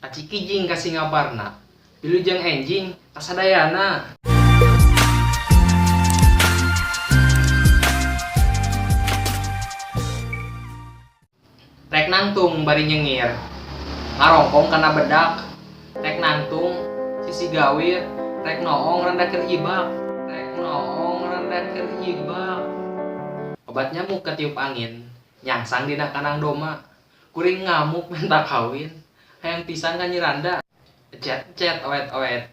Kaciki jing kasih ngabarna. Wilujeng enjing kasadayana. Rek nangtung bari nyengir. Ngarongkong kana bedak. Rek nangtung sisi gawir. Rek noong randa keur jibak. Rek noong randa keur jibak. Obat nyamuk ketiup angin. Nyangsang dina kanang doma. Kuring ngamuk minta kawin. Hayang pisan ka nyiranda. Ecet-ecet owet-owet.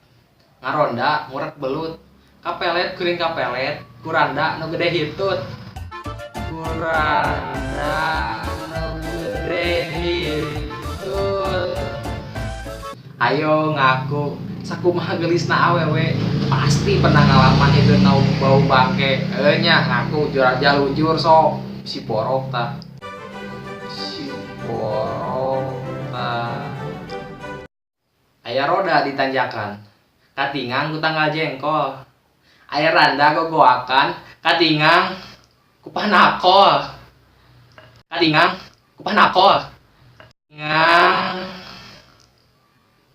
Ngaronda ngurek belut. Kapelet kuring kapelet. Kuranda nu gede hitut. Kuranda nu gede hitut. Ayo ngaku. Sakumaha gelisna awewe. Pasti pernah ngalaman itu nau bau bangke. Nya ngaku jalujur sok. Si borok ta. Si borok ta. Aya roda di tanjakan, katingang ku tanggal jengkol. Aya randa gogoakan, katingang ku panakol. Katingang ku panakol. Katingang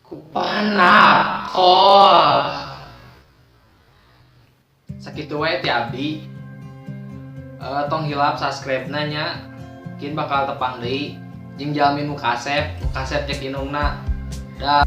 ku panakol. Sakitu wae ti abdi. Tong hilap subscribe nanya. Mungkin bakal tepang deui. Jeung jalmi nu kasep cek inungna. Da